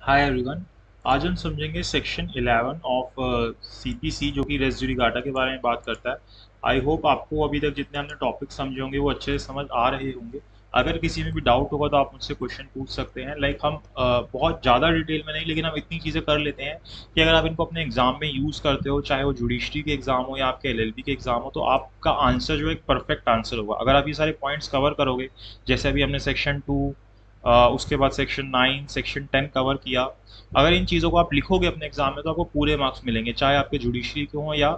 Hi everyone. आज हम समझेंगे सेक्शन 11 ऑफ सीपीसी जो कि रेस जुडिकाटा के बारे में बात करता है। आई होप आपको अभी तक जितने हमने टॉपिक समझे होंगे वो अच्छे से समझ आ रहे होंगे। अगर किसी में भी डाउट होगा तो आप मुझसे क्वेश्चन पूछ सकते हैं। हम बहुत ज़्यादा डिटेल में नहीं, लेकिन हम इतनी चीज़ें कर लेते हैं कि अगर आप इनको अपने एग्जाम में यूज़ करते हो, चाहे वो जुडिशरी के एग्जाम हो या आपके एलएलबी के एग्जाम हो, तो आपका आंसर जो है एक परफेक्ट आंसर होगा अगर आप ये सारे पॉइंट्स कवर करोगे। जैसे अभी हमने सेक्शन 2, उसके बाद सेक्शन 9, सेक्शन 10 कवर किया। अगर इन चीज़ों को आप लिखोगे अपने एग्जाम में तो आपको पूरे मार्क्स मिलेंगे, चाहे आपके जुडिशरी के हों या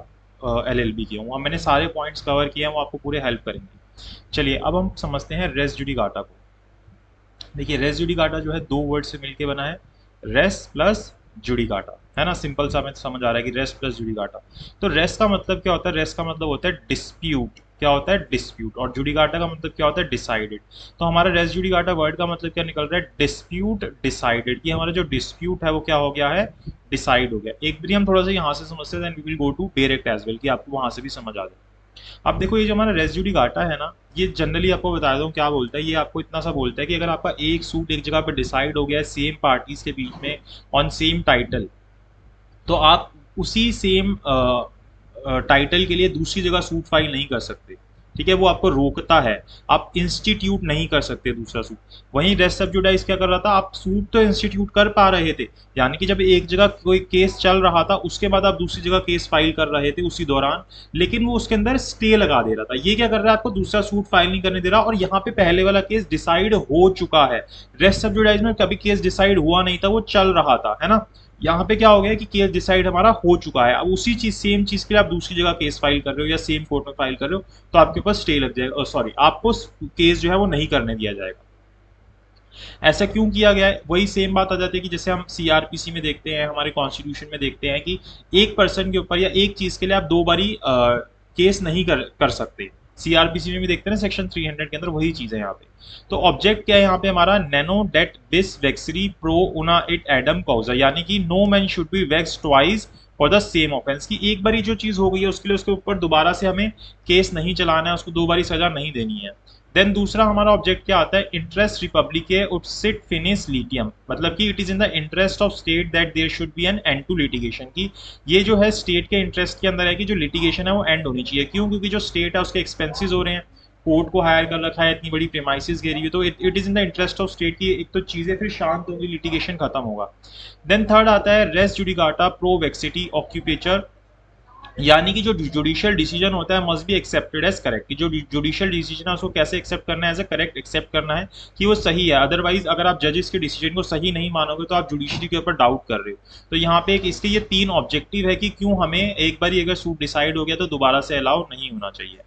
एलएलबी के हों। मैंने सारे पॉइंट्स कवर किए हैं, वो आपको पूरे हेल्प करेंगे। चलिए अब हम समझते हैं रेस जुडिकाटा को। देखिए रेस जुडिकाटा जो है दो वर्ड से मिलके बना है, रेस प्लस जुडिकाटा, है ना। सिंपल सा हमें समझ आ रहा है कि रेस प्लस जुडिकाटा। तो रेस का मतलब क्या होता है? रेस का मतलब होता है डिस्प्यूट। क्या होता है? डिस्प्यूट। और जुडिकाटा का मतलब क्या होता है? डिसाइडेड। तो हमारा रेस जुडिकाटा वर्ड का मतलब क्या निकल रहा है? Dispute decided. ये हमारा जो डिस्प्यूट है वो क्या हो गया है? डिसाइड हो गया। एक बार हम थोड़ा सा यहाँ से समझते हैं, then we will go to direct as well, कि आपको वहां से भी समझ आ जाए। अब देखो ये जो हमारा रेस जुडिकाटा है ना, ये जनरली आपको बता दूं क्या बोलता है। ये आपको इतना सा बोलता है कि अगर आपका एक सूट एक जगह पे डिसाइड हो गया है सेम पार्टीज के बीच में ऑन सेम टाइटल, तो आप उसी सेम टाइटल के लिए दूसरी जगह सूट फाइल नहीं कर सकते। ठीक है, वो आपको रोकता है। आप इंस्टीट्यूट नहीं कर सकते दूसरा सूट। वहीं रेस्ट सब जुडाइज क्या कर रहा था? आप सूट तो इंस्टीट्यूट कर पा रहे थे, यानी कि जब एक जगह कोई केस चल रहा था उसके बाद आप दूसरी जगह केस फाइल कर रहे थे उसी दौरान, लेकिन वो उसके अंदर स्टे लगा दे रहा था। ये क्या कर रहा है? आपको दूसरा सूट फाइल नहीं करने दे रहा, और यहाँ पे पहले वाला केस डिसाइड हो चुका है। रेस्ट सब जुडाइज में कभी केस डिसाइड हुआ नहीं था, वो चल रहा था, है ना। यहाँ पे क्या हो गया कि केस डिसाइड हमारा हो चुका है। अब उसी चीज सेम चीज के लिए आप दूसरी जगह केस फाइल कर रहे हो या सेम कोर्ट में फाइल कर रहे हो, तो आपके पास स्टे लग जाएगा, सॉरी आपको केस जो है वो नहीं करने दिया जाएगा। ऐसा क्यों किया गया है? वही सेम बात आ जाती है कि जैसे हम सीआरपीसी में देखते हैं, हमारे कॉन्स्टिट्यूशन में देखते हैं कि एक पर्सन के ऊपर या एक चीज के लिए आप दो बारी केस नहीं कर सकते। सीआरपीसी में भी देखते हैं ना, सेक्शन 300 के अंदर वही चीज है यहाँ पे। तो ऑब्जेक्ट क्या है यहाँ पे हमारा? नैनो डेट बिस वेक्सरी प्रो उना इट एडम कॉजा, यानी कि no man should be vexed twice for the same offence. की एक बारी जो चीज हो गई है उसके लिए उसके ऊपर दोबारा से हमें केस नहीं चलाना है, उसको दो बारी सजा नहीं देनी है। देन दूसरा हमारा ऑब्जेक्ट क्या आता है? इंटरेस्ट रिपब्लिके उटसिट फिनिस लिटियम, मतलब कि it is in the interest of state that there should be an end to litigation. की ये जो है स्टेट के इंटरेस्ट के अंदर है कि जो लिटिगेशन है वो एंड होनी चाहिए। क्यों? क्योंकि जो स्टेट है उसके एक्सपेंसेस हो रहे हैं, कोर्ट को हायर कर रखा है, इतनी बड़ी प्रेमाइसिस घेरी हुई, तो it is in the interest of state की एक तो चीजें फिर शांत होंगी, लिटिगेशन खत्म होगा। देन थर्ड आता है रेस जुडिकाटा प्रो वेक्सिटी ऑक्यूपेचर, यानी कि जो जुडिशियल डिसीजन होता है must be accepted as correct. कि जो जुडिशियल डिसीजन है उसको कैसे एक्सेप्ट करना है? एज ए करेक्ट एक्सेप्ट करना है कि वो सही है। अदरवाइज अगर आप जजेस के डिसीजन को सही नहीं मानोगे तो आप जुडिशरी के ऊपर डाउट कर रहे हो। तो यहाँ पे एक इसके ये तीन ऑब्जेक्टिव है कि क्यों हमें एक बार अगर सूट डिसाइड हो गया तो दोबारा से अलाउ नहीं होना चाहिए।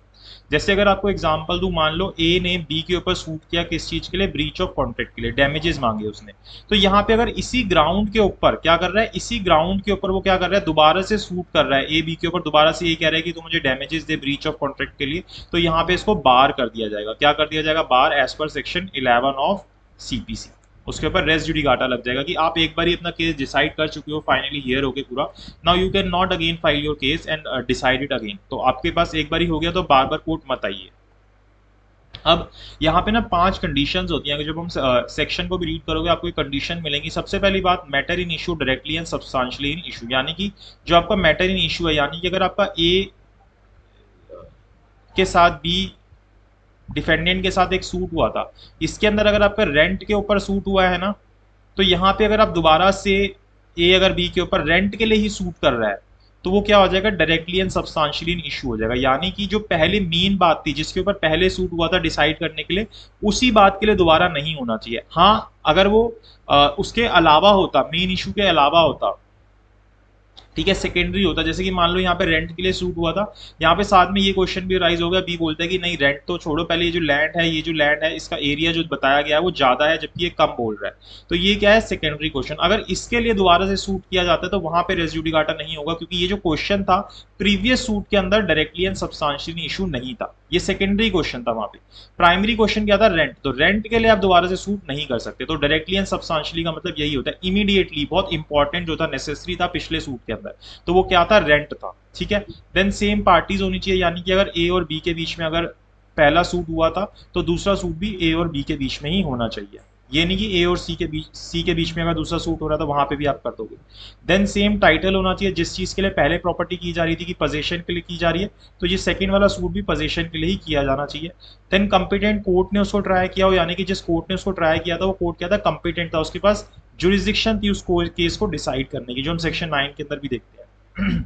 जैसे अगर आपको एग्जांपल दूं, मान लो ए ने बी के ऊपर सूट किया, किस चीज के लिए? ब्रीच ऑफ कॉन्ट्रैक्ट के लिए, डैमेजेस मांगे उसने। तो यहाँ पे अगर इसी ग्राउंड के ऊपर क्या कर रहा है? इसी ग्राउंड के ऊपर वो क्या कर रहा है? दोबारा से सूट कर रहा है ए बी के ऊपर, दोबारा से ये कह रहा है कि तू मुझे damages they breach of contract के लिए, तो यहाँ पे इसको बार कर दिया जाएगा। क्या कर दिया जाएगा? Bar, as per section 11 of CPC. उसके ऊपर रेस जुडिकाटा लग जाएगा कि आप एक बार ही अपना केस डिसाइड कर चुके हो, फाइनली हियर हो गया पूरा। Now you can not again file your case and decide it again. तो आपके पास एक बार ही हो गया तो बार बार कोर्ट मत आइए। अब यहाँ पे ना 5 कंडीशंस होती हैं कि जब हम सेक्शन को भी रीड करोगे आपको एक कंडीशन मिलेंगी। सबसे पहली बात, matter in issue directly and substantially in issue, यानी कि जो आपका मैटर इन इशू है, यानी कि अगर आपका ए के साथ बी डिफेंडेंट के साथ एक सूट हुआ था, इसके अंदर अगर आपका रेंट के ऊपर सूट हुआ है ना, तो यहाँ पे अगर आप दोबारा से ए अगर बी के ऊपर रेंट के लिए ही सूट कर रहा है तो वो क्या हो जाएगा? Directly and substantially in issue हो जाएगा। यानी कि जो पहले मेन बात थी जिसके ऊपर पहले सूट हुआ था डिसाइड करने के लिए, उसी बात के लिए दोबारा नहीं होना चाहिए। हाँ, अगर वो उसके अलावा होता, मेन इशू के अलावा होता, ठीक है, सेकेंडरी होता। जैसे कि मान लो यहाँ पे रेंट के लिए सूट हुआ था, यहाँ पे साथ में ये क्वेश्चन भी राइज हो गया, बी बोलता है कि नहीं रेंट तो छोड़ो, पहले ये जो लैंड है, ये जो लैंड है इसका एरिया जो बताया गया है वो ज्यादा है जबकि ये कम बोल रहा है। तो ये क्या है? Secondary question. अगर इसके लिए दोबारा से सूट किया जाता है तो वहां पे रेस जुडिकाटा नहीं होगा, क्योंकि ये जो क्वेश्चन था प्रीवियस सूट के अंदर डायरेक्टली एंड सब्सटेंशियली इशू नहीं था, ये सेकेंडरी क्वेश्चन था। वहां पे प्राइमरी क्वेश्चन क्या था? रेंट। तो रेंट के लिए आप दोबारा से सूट नहीं कर सकते। तो डायरेक्टली एंड सब्सटेंशियली का मतलब यही होता है, इमीडिएटली, बहुत इंपॉर्टेंट जो था, नेसेसरी था पिछले सूट के अंदर, तो वो क्या था? रेंट था। ठीक है, देन सेम पार्टीज होनी चाहिए, यानी कि अगर ए और बी के बीच में अगर पहला सूट हुआ था तो दूसरा सूट भी ए और बी के बीच में ही होना चाहिए। ये नहीं कि ए और सी के बीच में अगर दूसरा सूट हो रहा है तो वहां पे भी आप कर दोगे। देन सेम टाइटल होना चाहिए, जिस चीज के लिए पहले प्रॉपर्टी की जा रही थी कि पोजीशन के लिए की जा रही है, तो ये सेकंड वाला सूट भी पोजीशन के लिए ही किया जाना चाहिए। देन कॉम्पिटेंट कोर्ट ने उसको ट्राई किया हो, यानी कि जिस कोर्ट ने उसको ट्राई किया था वो कोर्ट क्या था, कॉम्पिटेंट था, उसके पास जुरिस्डिक्शन थी उस केस को डिसाइड करने की, जो हम सेक्शन 9 के अंदर भी देखते हैं।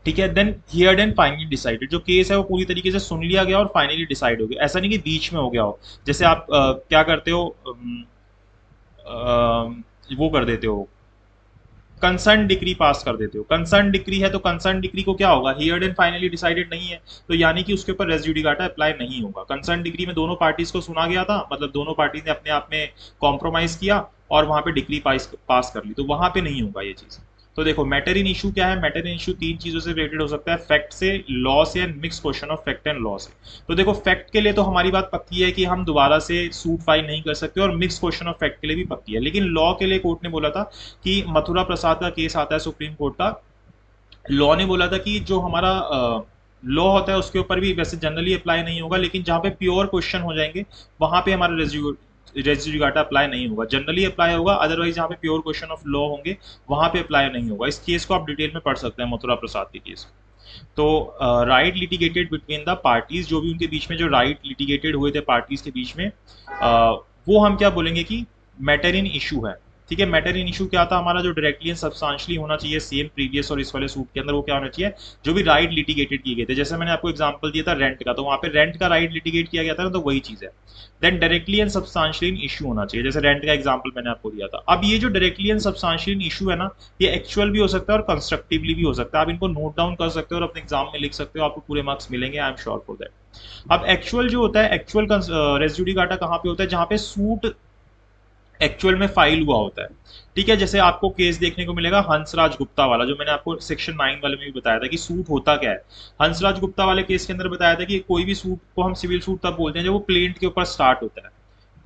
ठीक है। Then heard and finally decided, जो केस है वो पूरी तरीके से सुन लिया गया और फाइनली डिसाइड हो गया। ऐसा नहीं कि बीच में हो गया हो, जैसे आप क्या करते हो, वो कर देते हो, कंसर्न डिक्री पास कर देते हो। कंसर्न डिक्री है तो कंसर्न डिक्री को क्या होगा, हियर्ड एंड फाइनली डिसाइडेड नहीं है, तो यानी कि उसके ऊपर रेस जुडिकाटा अप्लाई नहीं होगा। कंसर्न डिक्री में दोनों पार्टीज को सुना गया था, मतलब दोनों पार्टी ने अपने आप में कॉम्प्रोमाइज किया और वहां पे डिक्री पास कर ली, तो वहां पे नहीं होगा ये चीज। तो देखो मैटर इन इशू क्या है, मैटर इन इशू तीन चीजों से रिलेटेड हो सकता है, फैक्ट से, लॉ से and mix question of fact and law से। तो देखो फैक्ट के लिए तो हमारी बात पक्की है कि हम दोबारा से सूट फाइल नहीं कर सकते, और मिक्स क्वेश्चन ऑफ फैक्ट के लिए भी पक्की है। लेकिन लॉ के लिए कोर्ट ने बोला था कि मथुरा प्रसाद का केस आता है सुप्रीम कोर्ट का, लॉ ने बोला था कि जो हमारा लॉ होता है उसके ऊपर भी वैसे जनरली अप्लाई नहीं होगा, लेकिन जहाँ पे प्योर क्वेश्चन हो जाएंगे वहां पे हमारा रेजिजुगाटा अप्लाई नहीं होगा, जनरली अप्लाई होगा, अदरवाइज जहाँ पे प्योर क्वेश्चन ऑफ लॉ होंगे वहां पे अप्लाई नहीं होगा। इस केस को आप डिटेल में पढ़ सकते हैं, मथुरा प्रसाद के केस। तो right litigated between the parties, जो भी उनके बीच में जो राइट लिटिगेटेड हुए थे पार्टीज के बीच में, वो हम क्या बोलेंगे कि मैटर इन इशू है। ठीक है। मैटर इन इशू क्या था हमारा, जो डायरेक्टली एंड सब्सटेंशियली होना चाहिए सेम प्रीवियस और इस वाले सूट के अंदर, वो क्या होना चाहिए, जो भी राइट लिटिगेटेड किए गए थे। जैसे मैंने आपको एग्जांपल दिया था रेंट का, तो वहां पे रेंट का राइट लिटिगेट किया गया था ना, तो वही चीज है। Then directly and substantially in issue होना चाहिए, जैसे रेंट का एग्जांपल मैंने आपको दिया था। अब ये जो directly and substantially in issue है ना, ये एक्चुअल भी हो सकता है और कंस्ट्रक्टिवली भी हो सकता है। आप इनको नोट डाउन कर सकते हो और अपने एग्जाम में लिख सकते हो, आपको पूरे मार्क्स मिलेंगे, I am sure for that. अब एक्चुअल जो होता है, एक्चुअल रेस जुडिकाटा कहाँ पे होता है, जहां पे सूट एक्चुअल में फाइल हुआ होता है। ठीक है। जैसे आपको केस देखने को मिलेगा हंसराज गुप्ता वाला, जो मैंने आपको सेक्शन 9 वाले में भी बताया था कि सूट होता क्या है। हंसराज गुप्ता वाले केस के अंदर बताया था कि कोई भी सूट को हम सिविल सूट तब बोलते हैं जब वो प्लेंट के ऊपर स्टार्ट होता है।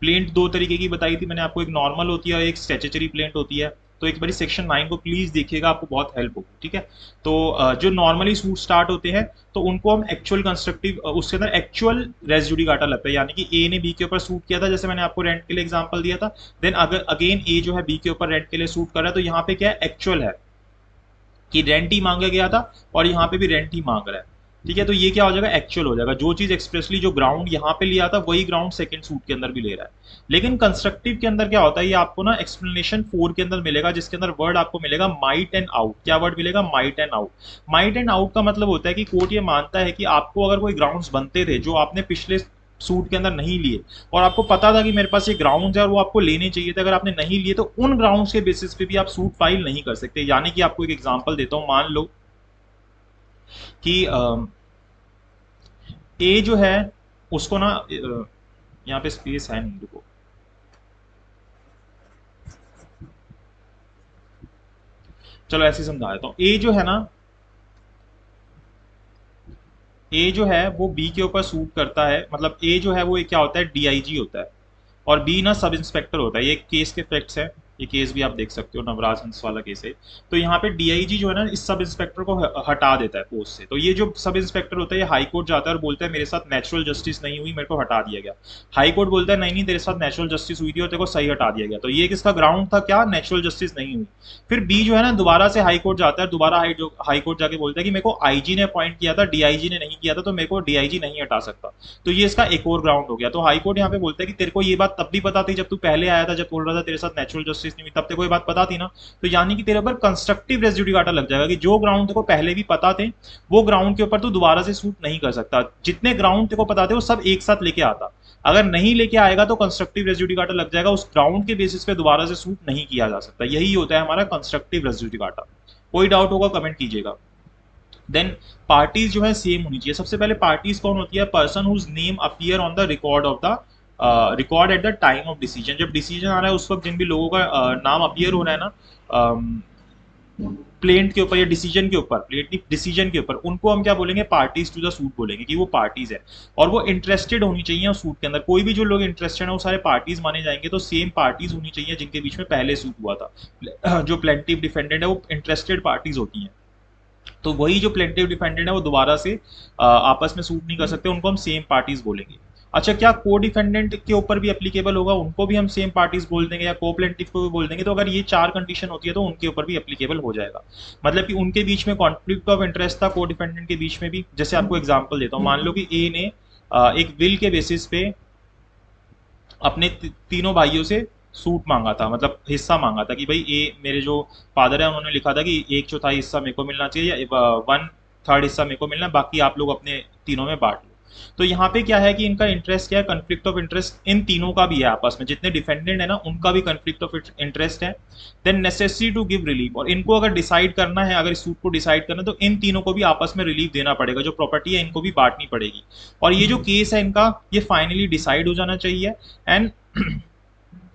प्लेंट दो तरीके की बताई थी मैंने आपको, एक नॉर्मल होती है और एक स्टैट्यूटरी प्लेंट होती है। तो एक बार सेक्शन 9 को प्लीज देखिएगा, आपको बहुत हेल्प होगी। ठीक है। तो जो नॉर्मली सूट स्टार्ट होते हैं तो उनको हम एक्चुअल कंस्ट्रक्टिव, उसके अंदर एक्चुअल रेस जुडिकाटा लगता है, यानी कि ए ने बी के ऊपर सूट किया था, जैसे मैंने आपको रेंट के लिए एग्जांपल दिया था। देन अगर अगेन ए जो है बी के ऊपर रेंट के लिए सूट कर रहा है, तो यहाँ पे क्या है, एक्चुअल है कि रेंट ही मांगा गया था और यहाँ पे भी रेंट ही मांग रहा है। ठीक है। तो ये क्या हो जाएगा, एक्चुअल हो जाएगा। जो चीज एक्सप्रेसली जो ग्राउंड यहाँ पे लिया था वही ग्राउंड सेकंड सूट के अंदर भी ले रहा है। लेकिन कंस्ट्रक्टिव के अंदर क्या होता है, ये आपको ना एक्सप्लेनेशन 4 के अंदर मिलेगा, जिसके अंदर वर्ड आपको मिलेगा माइट एंड आउट। क्या वर्ड मिलेगा, might and out. Might and out का मतलब होता है कि कोर्ट ये मानता है कि आपको अगर कोई ग्राउंड्स बनते थे जो आपने पिछले सूट के अंदर नहीं लिए, और आपको पता था कि मेरे पास ये ग्राउंड्स है और वो आपको लेने चाहिए थे, अगर आपने नहीं लिए तो उन ग्राउंड्स के बेसिस पे भी आप सूट फाइल नहीं कर सकते। यानी कि आपको एक एग्जांपल देता हूं, मान लो कि ए जो है उसको ना, यहाँ पे स्पेस है नहीं, रुको, चलो ऐसे समझा देता हूँ। ए जो है ना, ए जो है वो बी के ऊपर सूट करता है, मतलब ए जो है वो क्या होता है, डीआईजी होता है, और बी ना सब इंस्पेक्टर होता है। ये केस के फैक्ट्स है, ये केस भी आप देख सकते हो, नवराज हंस वाला केस है। तो यहाँ पे डीआईजी जो है ना, इस सब इंस्पेक्टर को हटा देता है पोस्ट से। तो ये जो सब इंस्पेक्टर होता है ये हाई कोर्ट जाता है और बोलता है मेरे साथ नेचुरल जस्टिस नहीं हुई, मेरे को हटा दिया गया। हाई कोर्ट बोलता है नहीं नहीं, तेरे साथ नेचुरल जस्टिस हुई थी और तेरे को सही हटा दिया गया। तो ये किसका ग्राउंड था, क्या, नेचुरल जस्टिस नहीं हुई। फिर बी जो है ना दोबारा से हाई कोर्ट जाता है, दोबारा हाई कोर्ट जाके बोलता है कि मेरे को आईजी ने अपॉइंट किया था, डीआईजी ने नहीं किया था, तो मेरे को डीआईजी नहीं हटा सकता। तो ये इसका एक और ग्राउंड हो गया। तो हाई कोर्ट यहाँ पे बोलता है कि तेरे को ये बात तब भी पता थी जब तू पहले आया था, जब बोल रहा था तेरे साथ नेचुरल जस्टिस नहीं हुई, तब तेरे को ये बात पता थी ना। तो यानी कि तेरे ऊपर कंस्ट्रक्टिव रेस जुडिकाटा लग जाएगा कि जो ग्राउंड तेरे को पहले भी पता थे वो ग्राउंड के ऊपर तू दोबारा से सूट नहीं कर सकता। जितने ग्राउंड तेरे को पता थे वो सब एक साथ लेके आता, अगर नहीं लेके आएगा तो कंस्ट्रक्टिव रेस जुडिकाटा लग जाएगा, उस ग्राउंड के बेसिस पे दोबारा से सूट नहीं किया जा सकता। यही होता है हमारा कंस्ट्रक्टिव रेस जुडिकाटा। कोई डाउट होगा कमेंट कीजिएगा। देन पार्टीज जो है सेम होनी चाहिए। सबसे पहले पार्टीज कौन होती है, person whose name appear on the record of the record at the time of decision. जब डिसीजन आ रहा है उस वक्त जिन भी लोगों का नाम अपीयर हो रहा है ना प्लेंट के ऊपर या डिसीजन के ऊपर, प्लेंट डिसीजन के ऊपर, उनको हम क्या बोलेंगे, पार्टीज टू द सूट बोलेंगे कि वो पार्टीज है। और वो इंटरेस्टेड होनी चाहिए उस सूट के अंदर। कोई भी जो लोग इंटरेस्टेड है वो सारे पार्टीज माने जाएंगे। तो सेम पार्टीज होनी चाहिए जिनके बीच में पहले सूट हुआ था। जो प्लेंटिव डिफेंडेंट है वो इंटरेस्टेड पार्टीज होती हैं, तो वही जो प्लेंटिव डिफेंडेंट है वो दोबारा से आपस में सूट नहीं कर सकते, उनको हम सेम पार्टीज बोलेंगे। अच्छा, क्या को डिफेंडेंट के ऊपर भी एप्लीकेबल होगा, उनको भी हम सेम पार्टीज बोल देंगे या को प्लेंटिफ को भी बोल देंगे? तो अगर ये चार कंडीशन होती है तो उनके ऊपर भी एप्लीकेबल हो जाएगा। मतलब कि उनके बीच में कॉन्फ्लिक्ट ऑफ इंटरेस्ट था को डिफेंडेंट के बीच में भी। जैसे आपको एग्जांपल देता हूँ, मान लो कि ए ने एक विल के बेसिस पे अपने तीनों भाइयों से सूट मांगा था, मतलब हिस्सा मांगा था कि भाई ए, मेरे जो फादर है उन्होंने लिखा था कि एक चौथाई हिस्सा मेरे को मिलना चाहिए या वन थर्ड हिस्सा मेरे को मिलना है, बाकी आप लोग अपने तीनों में बांट लो। तो यहाँ पे क्या है कि इनका इंटरेस्ट क्या है, कन्फ्लिक्ट ऑफ इंटरेस्ट इन तीनों का भी है आपस में, जितने डिफेंडेंट है ना उनका भी कन्फ्लिक्ट ऑफ इंटरेस्ट है। Then necessity to give relief, और इनको अगर डिसाइड करना है, अगर इस सूट को डिसाइड करना है तो इन तीनों को भी आपस में रिलीफ देना पड़ेगा, जो प्रॉपर्टी है इनको भी बांटनी पड़ेगी। और ये जो केस है इनका, ये फाइनली डिसाइड हो जाना चाहिए। एंड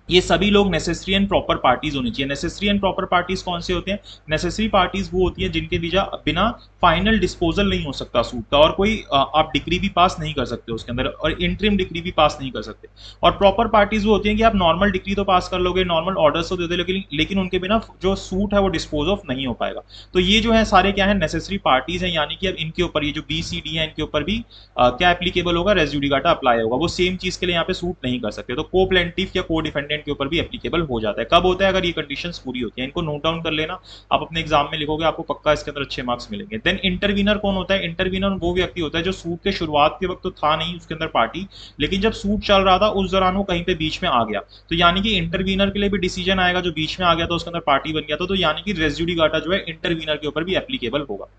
ये सभी लोग नेसेसरी एंड प्रॉपर पार्टीज होनी चाहिए। नेसेसरी एंड प्रॉपर पार्टीज कौन से होते हैं? नेसेसरी पार्टीज वो होती है जिनके बिना फाइनल डिस्पोजल नहीं हो सकता सूट का, और कोई आप डिग्री भी पास नहीं कर सकते उसके अंदर, और इंटरिम डिग्री भी पास नहीं कर सकते। और प्रॉपर पार्टीज वो होती हैं कि आप नॉर्मल डिग्री तो पास कर लोगे, नॉर्मल ऑर्डर्स तो दे दे, लेकिन उनके बिना जो सूट है वो डिस्पोज ऑफ नहीं हो पाएगा। तो ये जो है सारे क्या है, नेसेसरी पार्टीज हैं, यानी कि अब इनके ऊपर ये जो बी सी डी है इनके ऊपर भी क्या एप्लीकेबल होगा, रेस जुडिकाटा अप्लाई होगा। वो सेम चीज के लिए यहाँ पे सूट नहीं कर सकते। तो को प्लेंटिफ या को डिफेंडेंट के ऊपर भी एप्लीकेबल हो जाता है। कब होता है? अगर ये कंडीशंस पूरी होती है। इनको नोट डाउन कर लेना, आप अपने एग्जाम में लिखोगे, आपको पक्का इसके अंदर अच्छे मार्क्स मिलेंगे। देन इंटरवीनर कौन होता है? इंटरवीनर वो व्यक्ति होता है जो सूट के शुरुआत के वक्त तो था नहीं उसके अंदर पार्टी, लेकिन जब सूट चल रहा था उस दौरान वो कहीं पे बीच में आ गया। तो यानी कि इंटरवीनर के लिए भी डिसीजन आएगा, जो बीच में आ गया था उसके अंदर पार्टी बन गया था, तो यानी कि रेस जुडिकाटा जो है इंटरवीनर के ऊपर भी एप्लीकेबल होगा।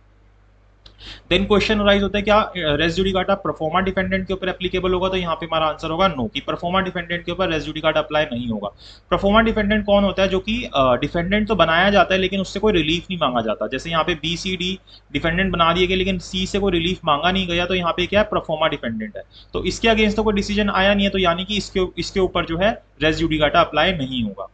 देन क्वेश्चन राइज होता है, क्या रेस जुडिकाटा परफॉर्मा डिफेंडेंट के ऊपर एप्लीकेबल होगा? तो यहाँ पे हमारा आंसर होगा नो, कि परफॉर्मा डिफेंडेंट के ऊपर रेस जुडिकाटा अप्लाई नहीं होगा। परफॉर्मा डिफेंडेंट कौन होता है? जो कि डिफेंडेंट तो बनाया जाता है लेकिन उससे कोई रिलीफ नहीं मांगा जाता। जैसे यहाँ पे बी सी डी डिफेंडेंट बना दिए गए लेकिन सी से कोई रिलीफ मांगा नहीं गया, तो यहाँ पे क्या है, परफॉर्मा डिफेंडेंट है। तो इसके अगेंस्ट तो कोई डिसीजन आया नहीं है, तो यानी कि इसके ऊपर जो है रेस जुडिकाटा अप्लाई नहीं होगा।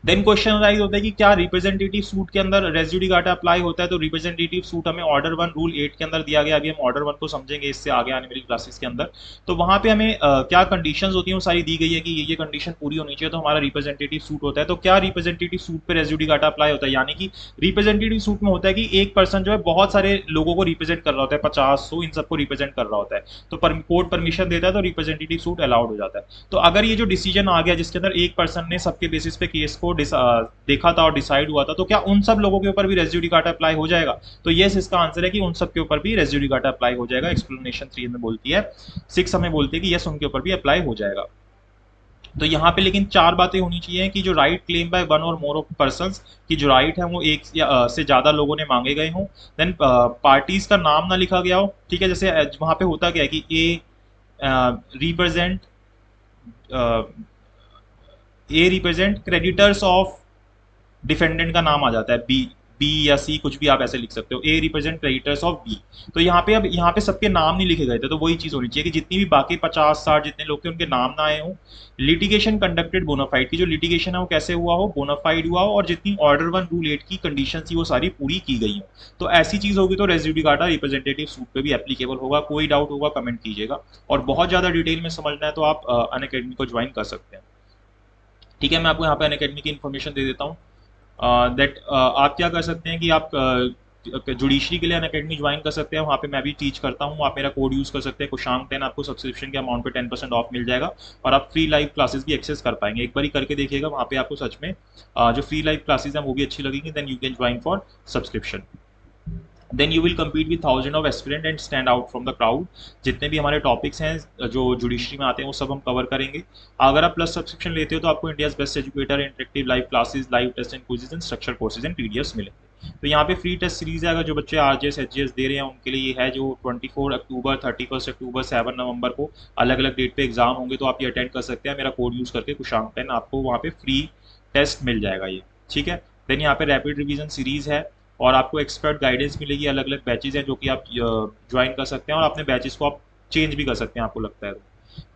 देन क्वेश्चन राइज होता है कि क्या रिप्रेजेंटेटिव सूट के अंदर रेस जुडिकाटा अप्लाई होता है? तो रिप्रेजेंटेटिव सूट हमें ऑर्डर 1 रूल 8 के अंदर दिया गया। अभी हम ऑर्डर 1 को समझेंगे इससे आगे आने वाली क्लासेस के अंदर। तो वहां पे हमें क्या कंडीशंस होती हैं वो सारी दी गई है कि ये कंडीशन पूरी होनी चाहिए तो हमारा रिप्रेजेंटेटिव सूट होता है। तो क्या रिप्रेजेंटेटिव सूट पे रेस जुडिकाटा अप्लाई होता है? यानी कि रिप्रेजेंटेटिव सूट में होता है कि एक पर्सन जो है बहुत सारे लोगों को रिप्रेजेंट कर रहा होता है, 50-100 इन सबको रिप्रेजेंट कर रहा होता है, तो कोर्ट परमिशन देता है तो रिप्रेजेंटेटिव सूट अलाउड हो जाता है। तो अगर ये जो डिसीजन आ गया जिसके अंदर एक पर्सन ने सबके बेसिस पे केस को देखा था और डिसाइड हुआ था, तो क्या उन सब लोगों के ऊपर भी रेस जुडिकाटा अप्लाई हो जाएगा? तो यस, इसका आंसर है कि उन सब के ऊपर भी रेस जुडिकाटा अप्लाई हो जाएगा। एक्सप्लेनेशन 3 में बोलती है, 6 हमें बोलती है कि यस उनके ऊपर भी अप्लाई हो जाएगा। तो यहाँ पे लेकिन 4 बातें होनी चाहिए कि जो राइट क्लेम बाय वन और मोर ऑफ पर्संस, की जो राइट है वो एक या से ज्यादा लोगों ने मांगे गए हों। देन पार्टीज का नाम ना लिखा गया हो, ठीक है। जैसे वहां पे होता क्या है कि represent a represent creditors of defendant का नाम आ जाता है, बी बी या सी कुछ भी आप ऐसे लिख सकते हो, A represent creditors of B. तो यहाँ पे अब यहाँ पे सबके नाम नहीं लिखे गए थे, तो वही चीज होनी चाहिए कि जितनी भी बाकी 50-60 जितने लोग थे उनके नाम ना आए हों। लिटिगेशन कंडक्टेड बोनाफाइड, की जो लिटिगेशन है वो कैसे हुआ हो, बोनाफाइड हुआ हो, और जितनी ऑर्डर 1 रूल 8 की कंडीशन थी वो सारी पूरी की गई हो। तो ऐसी चीज होगी तो रेस जुडिकाटा रिप्रेजेंटेटिव सूट पे भी एप्लीकेबल होगा। कोई डाउट होगा कमेंट कीजिएगा, और बहुत ज्यादा डिटेल में समझना है तो आप अनअकैडमी को ज्वाइन कर सकते हैं। ठीक है, मैं आपको यहाँ पे अनअकैडमी की इन्फॉर्मेशन दे देता हूँ। आप क्या कर सकते हैं कि आप जुडिशरी के लिए अनअकैडमी ज्वाइन कर सकते हैं। वहाँ पे मैं भी टीच करता हूँ। आप मेरा कोड यूज़ कर सकते हैं कुशांक 10, आपको सब्सक्रिप्शन के अमाउंट पे 10% ऑफ मिल जाएगा, और आप फ्री लाइव क्लासेस भी एक्सेस कर पाएंगे। एक बार ही करके देखिएगा, वहाँ पे आपको सच में जो फ्री लाइव क्लासेस हैं वो भी अच्छी लगेंगी। Then you can join for subscription. Then you will compete with 1000 of aspirant and stand out from the crowd. जितने भी हमारे टॉपिक्स हैं जो जुडिशरी में आते हैं वो सब हम कवर करेंगे। अगर आप प्लस सब्सक्रिप्शन लेते हो तो आपको India's best educator, interactive live classes, live test and quizzes and structure courses and PDFs मिलेंगे। तो यहाँ पे फ्री टेस्ट सीरीज है, अगर जो बच्चे आरजेएस एचजीएस दे रहे हैं उनके लिए ये है, जो 24 अक्टूबर, 31 अक्टूबर, 7 नवंबर को अलग अलग डेट पे एग्जाम होंगे, तो आप ये अटेंड कर सकते हैं। मेरा कोड यूज़ करके कुशांक 10, आपको वहाँ पे फ्री टेस्ट मिल जाएगा ये, ठीक है। देन यहाँ पे रैपिड रिवीजन सीरीज है, और आपको एक्सपर्ट गाइडेंस मिलेगी। अलग अलग बैचेज हैं जो कि आप ज्वाइन कर सकते हैं, और अपने बैचेस को आप चेंज भी कर सकते हैं आपको लगता है तो।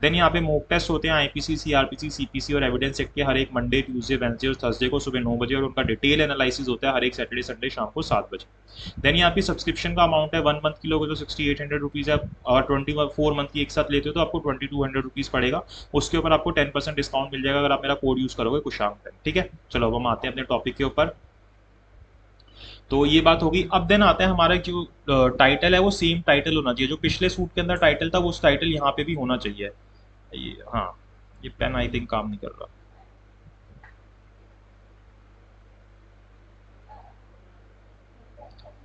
देन यहाँ पे मॉक टेस्ट होते हैं आईपीसी, सीआरपीसी, सीपीसी और एविडेंस एक्ट के, हर एक मंडे, ट्यूसडे, वेडनेसडे और थर्सडे को सुबह 9 बजे, और उनका डिटेल एनालिसिस होता है हर एक सैटरडे, संडे शाम को 7 बजे। देन यहाँ पे सब्सक्रिप्शन का अमाउंट है 1 मंथ की लोगे तो 6800 रुपीज़ है, और 24 मंथ की एक साथ लेते हो तो आपको 2200 रुपीज़ पड़ेगा। उसके ऊपर आपको 10% डिस्काउंट मिल जाएगा अगर आप मेरा कोड यूज़ करोगे कुशांक 10, ठीक है। चलो अब हम आते हैं अपने टॉपिक के ऊपर। तो ये बात होगी। अब देन आता है हमारा जो टाइटल है वो सेम टाइटल होना चाहिए, जो पिछले सूट के अंदर टाइटल था वो उस टाइटल यहाँ पे भी होना चाहिए। ये हाँ, ये पेन आई थिंक काम नहीं कर रहा।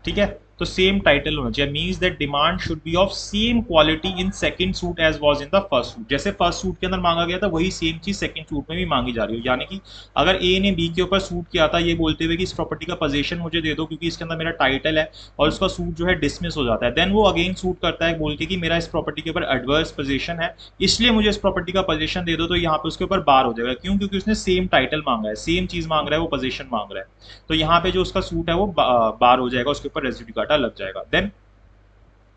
ठीक है, तो सेम टाइटल होना चाहिए, means that demand should be of same quality in second suit as was in the first suit. जैसे फर्स्ट सूट के अंदर मांगा गया था वही सेम चीज सेकंड सूट में भी मांगी जा रही हो। यानी कि अगर ए ने बी के ऊपर सूट किया था ये बोलते हुए कि इस प्रॉपर्टी का पोजीशन मुझे दे दो क्योंकि इसके अंदर मेरा टाइटल है, और उसका सूट जो है डिसमिस हो जाता है, देन वो अगेन सूट करता है बोल के कि मेरा इस प्रॉपर्टी के ऊपर एडवर्स पोजीशन है, इसलिए मुझे इस प्रॉपर्टी का पोजीशन दे दो, तो यहाँ पे उसके ऊपर बार हो जाएगा। क्यों? क्योंकि उसने सेम टाइटल मांगा है, सेम चीज मांग रहा है, वो पोजीशन मांग रहा है। तो यहाँ पे जो उसका सूट है वो बार हो जाएगा, उसके ऊपर रेजिड्यू काटा लग जाएगा। देन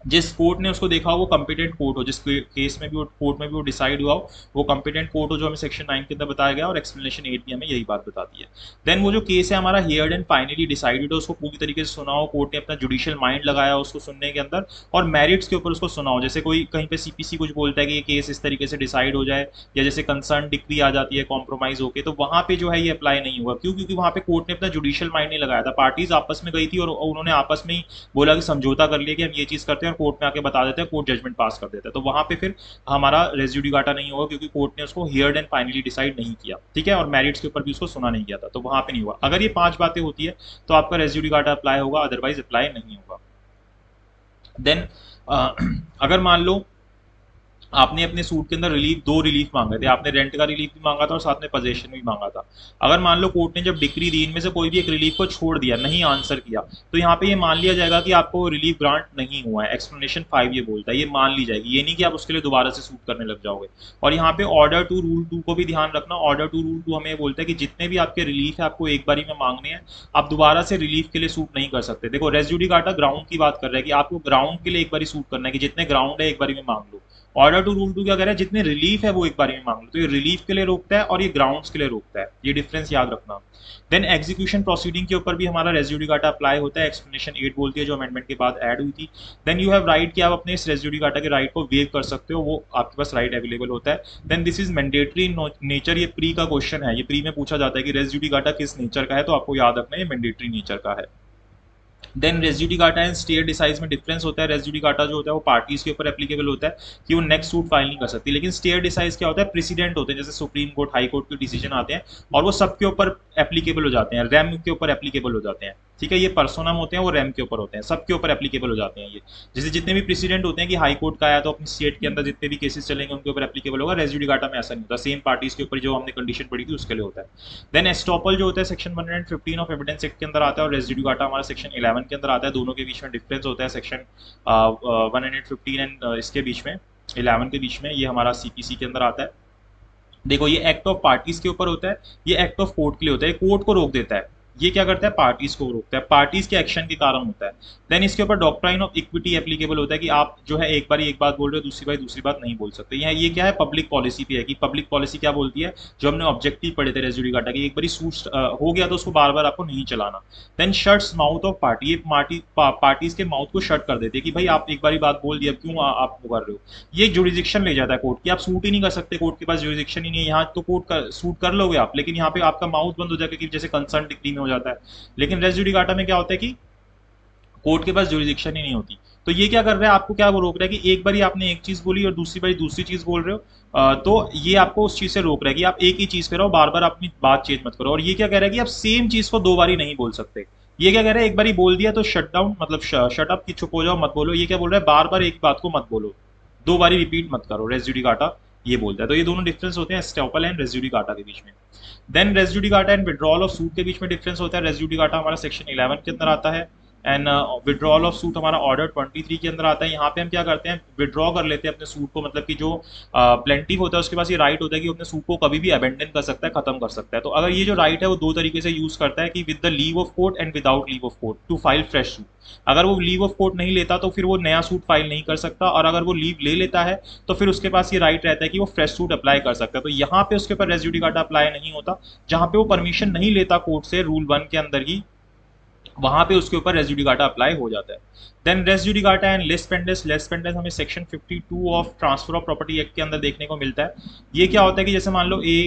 जिस कोर्ट ने उसको देखा हो वो कॉम्पिटेंट कोर्ट हो, जिस केस में भी वो कोर्ट में भी वो डिसाइड हुआ हो वो कॉम्पिटेंट कोर्ट हो, जो हमें सेक्शन 9 के अंदर बताया गया, और एक्सप्लेनेशन 8 भी हमें यही बात बताती है। देन वो जो केस है हमारा हियर्ड एंड फाइनली डिसाइडेड हो, उसको पूरी तरीके से सुना हो, कोर्ट ने अपना जुडिशियल माइंड लगाया हो उसको सुनने के अंदर, और मेरिट्स के ऊपर उसको सुना हो। जैसे कोई कहीं पे सीपीसी कुछ बोलता है कि ये केस इस तरीके से डिसाइड हो जाए, या जैसे कंसर्न डिग्री आ जाती है कॉम्प्रोमाइज होके, तो वहां पे जो है ये अप्लाई नहीं होगा। क्यों? क्योंकि वहां पे कोर्ट ने अपना जुडिशियल माइंड नहीं लगाया था, पार्टीज आपस में गई थी और उन्होंने आपस में ही बोला कि समझौता कर लिया कि हम ये चीज करते हैं, और कोर्ट में आके बता देते हैं, कोर्ट जजमेंट पास कर देता है। तो वहां पे फिर हमारा रेजिड्यू काटा नहीं होगा, क्योंकि कोर्ट ने उसको हियर्ड एंड फाइनली डिसाइड नहीं किया। ठीक है, और मेरिट्स के ऊपर भी उसको सुना नहीं किया था, तो वहां पे नहीं हुआ। अगर ये 5 बातें होती है तो आपका रेजिड्यू काटा अप्लाई होगा, अदरवाइज अप्लाई नहीं होगा। देन अगर मान लो आपने अपने सूट के अंदर रिलीफ, दो रिलीफ मांगे थे, आपने रेंट का रिलीफ भी मांगा था और साथ में पोजेशन भी मांगा था। अगर मान लो कोर्ट ने जब डिक्री दी इनमें से कोई भी एक रिलीफ को छोड़ दिया, नहीं आंसर किया, तो यहाँ पे ये मान लिया जाएगा कि आपको रिलीफ ग्रांट नहीं हुआ है। एक्सप्लेनेशन 5 ये बोलता है, ये मान ली जाएगी, ये नहीं कि आप उसके लिए दोबारा से सूट करने लग जाओगे। और यहाँ पे ऑर्डर टू रूल 2 को भी ध्यान रखना। ऑर्डर टू रूल 2 हमें बोलता है कि जितने भी आपके रिलीफ है आपको एक बारी में मांगने हैं, आप दोबारा से रिलीफ के लिए सूट नहीं कर सकते। देखो रेजिड्यू काटा ग्राउंड की बात कर रहा है कि आपको ग्राउंड के लिए एक बारी सूट करना है, कि जितने ग्राउंड है एक बारी में मांग लो। ऑर्डर टू रूल 2 क्या कह रहा है? जितने रिलीफ है वो एक बार में मांग लो। तो ये रिलीफ के लिए रोकता है और ये ग्राउंड्स के लिए रोकता है, ये डिफरेंस याद रखना। देन एग्जीक्यूशन प्रोसीडिंग के ऊपर भी हमारा रेजिड्यू काटा अप्लाई होता है, एक्सप्लेनेशन 8 बोलती है, जो अमेंडमेंट के बाद ऐड हुई थी। देन यू हैव राइट कि आप अपने इस रेजिड्यू काटा के राइट को वेव कर सकते हो, वो आपके पास राइट अवेलेबल होता है। Then this is mandatory in nature, ये प्री का क्वेश्चन है, ये प्री में पूछा जाता है कि रेजिड्यू काटा किस नेचर का है, तो आपको याद रखना है ये मैंडेटरी नेचर का है। Then res judicata and stair डिसाइज में डिफरेंस होता है। रेजिड्यू काटा जो होता है वो पार्टीज के ऊपर एप्लीकेबल होता है कि वो नेक्स्ट सूट फाइल नहीं कर सकती, लेकिन स्टेयर डिसाइज क्या होता है? प्रेसिडेंट होते हैं, जैसे सुप्रीम कोर्ट, हाई कोर्ट के डिसीजन आते हैं और वो सबके ऊपर एप्लीकेबल हो जाते हैं, रैम के ऊपर एप्लीकेबल हो जाते हैं। ठीक है, ये पर्सोनम होते हैं, वो रैम के ऊपर होते हैं, सबके ऊपर एप्लीकेबल हो जाते हैं ये। जैसे जितने भी प्रेसिडेंट होते हैं कि हाई कोर्ट का आया तो अपनी स्टेट के अंदर जितने भी केसेस चलेंगे उनके ऊपर एप्लीकेबल होगा। रेजिड्यू काटा में ऐसा नहीं होता, सेम पार्टीज के ऊपर जो हमने कंडीशन पढ़ी थी उसके लिए होता है। देन एस्टॉपल जो होता है सेक्शन 115 ऑफ एविडेंस एक्ट के अंदर आता है, और रेजिड्यू काटा हमारा सेक्शन 11 के अंदर आता है। दोनों के बीच में डिफरेंस होता है, सेक्शन 115 एंड इसके बीच में 11 के बीच में, ये हमारा सीपीसी के अंदर आता है। देखो ये एक्ट ऑफ पार्टीज के ऊपर होता है, ये एक्ट ऑफ कोर्ट के लिए होता है, कोर्ट को रोक देता है। ये क्या करता है? पार्टीज को रोकता है, पार्टीज के एक्शन के कारण होता है। देन इसके ऊपर डॉक्ट्राइन ऑफ इक्विटी एप्लीकेबल होता है कि आप जो है एक बार एक बात बोल रहे हो, दूसरी बार दूसरी बात नहीं बोल सकते। ये क्या है? पब्लिक पॉलिसी पे है कि पब्लिक पॉलिसी क्या बोलती है, जो हमने ऑब्जेक्टिव पढ़े थे रेजिड्यू काटा कि एक बार सूट हो गया तो उसको बार बार आपको नहीं चलाना। Then shuts mouth of party, ये पार्टीज के माउथ को शट कर देते हैं कि भाई आप एक बार बात बोल दिया, क्यों आप वो कर रहे हो। ये जुरिडिक्शन ले जाता है कोर्ट की, आप सूट ही नहीं कर सकते, कोर्ट के पास जुरिडिक्शन ही नहीं है। यहाँ तो कोर्ट सूट कर लोगे आप, लेकिन यहाँ पे आपका माउथ बंद हो जाएगा, कि जैसे कंसर्न डिग्री में हो जाता है। लेकिन रेजिड्यू काटा में क्या होता है कि कोर्ट के पास जुरिडिक्शन ही नहीं होती। तो ये क्या कर रहा है? आपको क्या वो रोक रहा है कि एक बारी आपने एक चीज बोली और दूसरी बारी दूसरी चीज बोल रहे हो, तो ये आपको उस चीज से रोक रहा है कि आप एक ही चीज पे रहो, बार बार अपनी बात चेंज मत करो। और ये क्या कह रहा है कि आप सेम चीज को दो बारी नहीं बोल सकते। ये क्या कह रहा है? एक बारी बोल दिया तो शट डाउन, मतलब शट अप, की चुप हो जाओ, मत बोलो। ये क्या बोल रहा है? बार बार एक बात को मत बोलो, दो बारी रिपीट मत करो। रेजिड्यू काटा ये बोलता है। तो ये दोनों डिफरेंस होते हैं एस्टॉपल एंड रेजिड्यू काटा के बीच में। Then res judicata and withdrawal of suit के बीच में डिफरेंस होता है। रेजिड्यू काटा हमारा सेक्शन 11 के अंदर आता है, एंड विड्रॉल ऑफ सूट हमारा ऑर्डर 23 के अंदर आता है। यहाँ पे हम क्या करते हैं? विड्रॉ कर लेते हैं अपने सूट को, मतलब कि जो प्लेंटिव होता है उसके पास ये राइट होता है कि अपने सूट को कभी भी अबेंडन कर सकता है, खत्म कर सकता है। तो अगर ये जो राइट है वो दो तरीके से यूज करता है, कि with the leave of court and without leave of court to file fresh suit. अगर वो लीव ऑफ कोर्ट नहीं लेता तो फिर वो नया सूट फाइल नहीं कर सकता, और अगर वो लीव ले लेता है तो फिर उसके पास ये राइट रहता है कि वो फ्रेश सूट अप्लाई कर सकता है। तो यहाँ पे उसके ऊपर रेजिड्यू काटा अप्लाई नहीं होता। जहाँ पे वो परमिशन नहीं लेता कोर्ट से रूल 1 के अंदर ही, वहां पे उसके ऊपर रेजिड्यू काटा अप्लाई हो जाता है। Then res judicata and lis pendens. Lis pendens हमें section 52 of transfer of property act के अंदर देखने को मिलता है। ये क्या होता है कि जैसे मान लो ए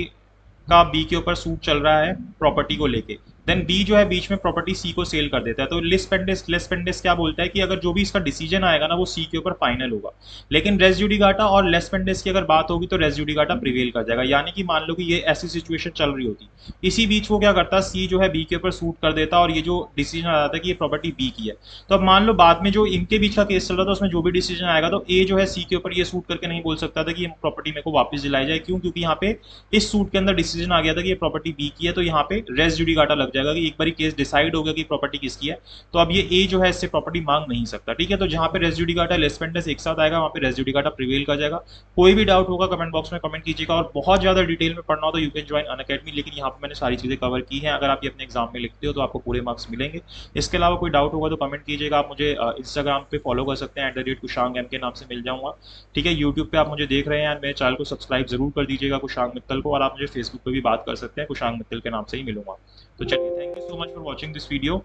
का बी के ऊपर सूट चल रहा है प्रॉपर्टी को लेके, देन बी जो है बीच में प्रॉपर्टी सी को सेल कर देता है। तो लेस पेंडिस क्या बोलता है कि अगर जो भी इसका डिसीजन आएगा ना वो सी के ऊपर फाइनल होगा। लेकिन रेस जुडिकाटा और लेस पेंडिस की अगर बात होगी तो रेस जुडिकाटा प्रिवेल कर जाएगा। यानी कि मान लो कि ये ऐसी सिचुएशन चल रही होती, इसी बीच वो क्या करता, सी जो है बी के ऊपर सूट कर देता और ये जो डिसीजन आ जाता है कि ये प्रॉपर्टी बी की है। तो अब मान लो बाद में जो इनके बीच का केस चल रहा था उसमें जो भी डिसीजन आएगा तो ए जो है सी के ऊपर ये सूट करके नहीं बोल सकता था कि ये प्रॉपर्टी मेरे को वापस दिलाई जाए। क्यों? क्योंकि यहाँ पे इस सूट के अंदर डिसीजन आ गया था कि ये प्रॉपर्टी बी की है। तो यहाँ पे रेस जुडिकाटा लग जाएगा कि एक बार केस डिसाइड हो गया कि प्रॉपर्टी किसकी है, तो अब ये ए जो है इससे प्रॉपर्टी मांग नहीं सकता। ठीक है, तो जहाँ पे रेस जुडिकाटा लेस पेंडिस एक साथ आएगा वहाँ पे रेस जुडिकाटा प्रिवेल कर जाएगा। कोई भी डाउट होगा कमेंट बॉक्स में कमेंट कीजिएगा, और बहुत ज्यादा डिटेल में पढ़ना हो तो यू कैन ज्वाइन अनअकैडमी। लेकिन यहाँ पे मैंने सारी चीजें कवर की हैं, अगर आप ये अपने एग्जाम में लिखते हो तो आपको पूरे मार्क्स मिलेंगे। इसके अलावा कोई डाउट होगा तो कमेंट कीजिएगा। आप मुझे इंस्टाग्राम पे फॉलो कर सकते हैं, @कुशांग एम के नाम से मिल जाऊंगा। ठीक है, यूट्यूब पे आप मुझे देख रहे हैं, मेरे चैनल को सब्सक्राइब जरूर कर दीजिएगा कुशांग मित्तल को, और आप मुझे फेसबुक पे भी बात कर सकते हैं, कुशांग मित्तल के नाम से ही मिलूंगा। तो चलिए, thank you so much for watching this video.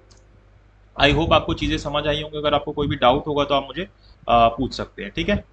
I hope आपको चीज़ें समझ आई होंगी। अगर आपको कोई भी डाउट होगा तो आप मुझे पूछ सकते हैं। ठीक है।